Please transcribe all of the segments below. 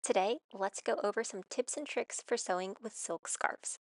Today, let's go over some tips and tricks for sewing with silk scarves.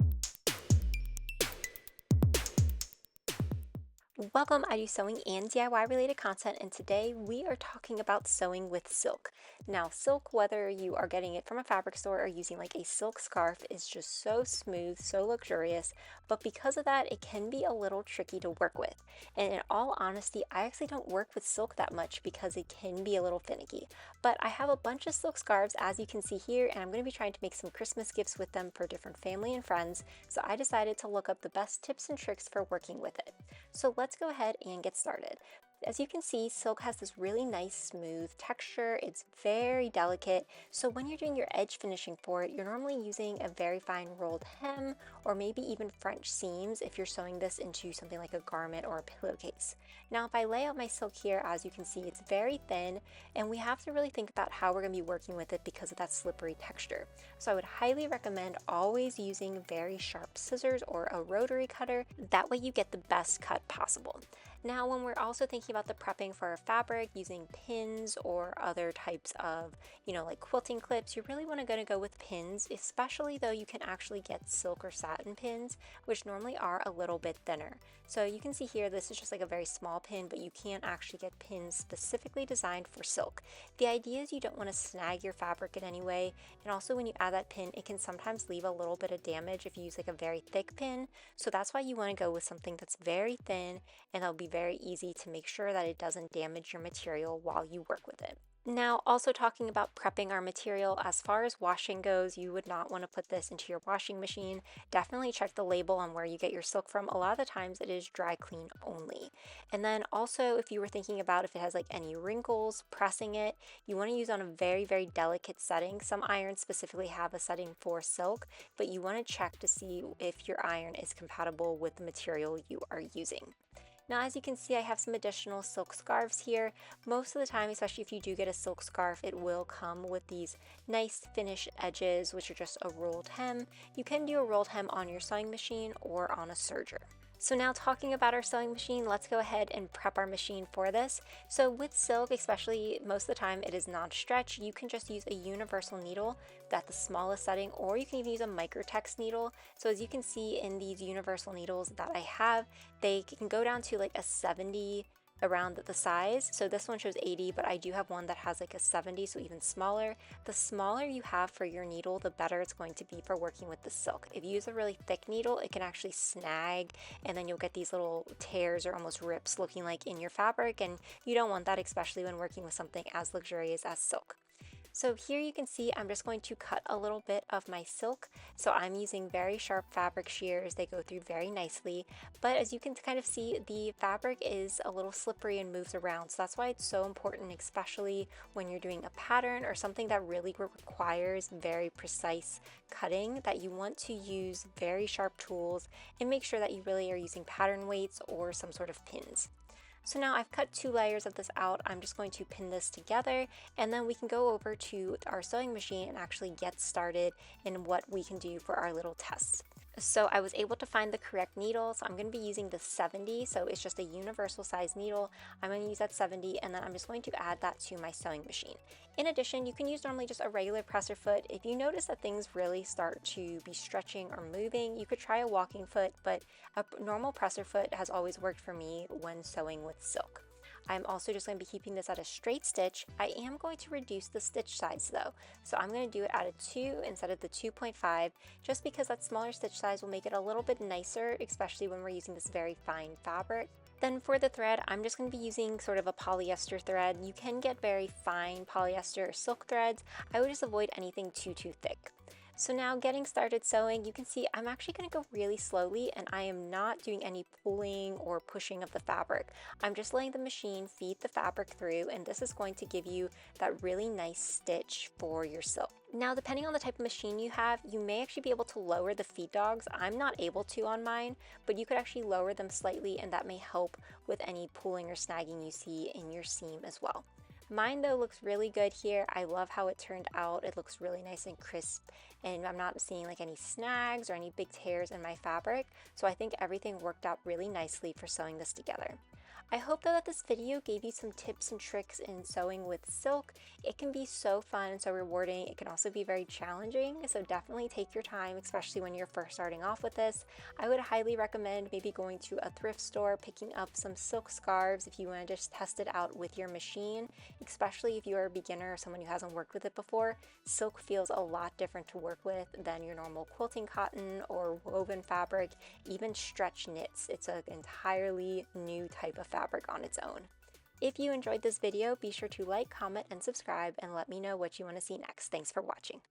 Welcome, I do sewing and DIY related content, and today we are talking about sewing with silk. Now, silk, whether you are getting it from a fabric store or using like a silk scarf, is just so smooth, so luxurious, but because of that, it can be a little tricky to work with. And in all honesty, I actually don't work with silk that much because it can be a little finicky. But I have a bunch of silk scarves, as you can see here, and I'm going to be trying to make some Christmas gifts with them for different family and friends, so I decided to look up the best tips and tricks for working with it. So let's go ahead and get started. As you can see, silk has this really nice smooth texture. It's very delicate. So when you're doing your edge finishing for it, you're normally using a very fine rolled hem or maybe even French seams if you're sewing this into something like a garment or a pillowcase. Now, if I lay out my silk here, as you can see, it's very thin and we have to really think about how we're going to be working with it because of that slippery texture. So I would highly recommend always using very sharp scissors or a rotary cutter. That way you get the best cut possible. Now, when we're also thinking about the prepping for our fabric using pins or other types of, like quilting clips, you really want to go with pins, especially though you can actually get silk or satin pins, which normally are a little bit thinner. So you can see here, this is just like a very small pin, but you can actually get pins specifically designed for silk. The idea is you don't want to snag your fabric in any way, and also when you add that pin, it can sometimes leave a little bit of damage if you use like a very thick pin. So that's why you want to go with something that's very thin, and that'll be very easy to make sure that it doesn't damage your material while you work with it. Now, also talking about prepping our material, as far as washing goes, you would not want to put this into your washing machine. Definitely check the label on where you get your silk from. A lot of the times it is dry clean only. And then also, if you were thinking about if it has like any wrinkles, pressing it, you want to use on a very, very delicate setting. Some irons specifically have a setting for silk, but you want to check to see if your iron is compatible with the material you are using. Now, as you can see, I have some additional silk scarves here. Most of the time, especially if you do get a silk scarf, it will come with these nice finished edges, which are just a rolled hem. You can do a rolled hem on your sewing machine or on a serger. So now talking about our sewing machine, let's go ahead and prep our machine for this. So with silk, especially most of the time it is non-stretch, you can just use a universal needle at the smallest setting, or you can even use a microtex needle. So as you can see in these universal needles that I have, they can go down to like a 70 around the size. So this one shows 80, but I do have one that has like a 70, so even smaller. The smaller you have for your needle, the better it's going to be for working with the silk. If you use a really thick needle, it can actually snag, and then you'll get these little tears or almost rips looking like in your fabric, and you don't want that, especially when working with something as luxurious as silk. So here you can see I'm just going to cut a little bit of my silk. So I'm using very sharp fabric shears. They go through very nicely. But as you can kind of see, the fabric is a little slippery and moves around. So that's why it's so important, especially when you're doing a pattern or something that really requires very precise cutting, that you want to use very sharp tools and make sure that you really are using pattern weights or some sort of pins. So now I've cut 2 layers of this out. I'm just going to pin this together, and then we can go over to our sewing machine and actually get started in what we can do for our little tests. So I was able to find the correct needle, so I'm going to be using the 70, so it's just a universal size needle. I'm going to use that 70, and then I'm just going to add that to my sewing machine. In addition, you can use normally just a regular presser foot. If you notice that things really start to be stretching or moving, you could try a walking foot, but a normal presser foot has always worked for me when sewing with silk. I'm also just going to be keeping this at a straight stitch. I am going to reduce the stitch size though. So I'm going to do it at a 2 instead of the 2.5, just because that smaller stitch size will make it a little bit nicer, especially when we're using this very fine fabric. Then for the thread, I'm just going to be using sort of a polyester thread. You can get very fine polyester or silk threads. I would just avoid anything too thick. So now getting started sewing, you can see I'm actually going to go really slowly, and I am not doing any pulling or pushing of the fabric. I'm just letting the machine feed the fabric through, and this is going to give you that really nice stitch for your silk. Now, depending on the type of machine you have, you may actually be able to lower the feed dogs. I'm not able to on mine, but you could actually lower them slightly, and that may help with any pulling or snagging you see in your seam as well. Mine though looks really good here. I love how it turned out. It looks really nice and crisp, and I'm not seeing like any snags or any big tears in my fabric. So I think everything worked out really nicely for sewing this together. I hope that this video gave you some tips and tricks in sewing with silk. It can be so fun and so rewarding. It can also be very challenging, so definitely take your time, especially when you're first starting off with this. I would highly recommend maybe going to a thrift store, picking up some silk scarves if you want to just test it out with your machine, especially if you're a beginner or someone who hasn't worked with it before. Silk feels a lot different to work with than your normal quilting cotton or woven fabric, even stretch knits. It's an entirely new type of fabric on its own. If you enjoyed this video, be sure to like, comment, and subscribe, and let me know what you want to see next. Thanks for watching.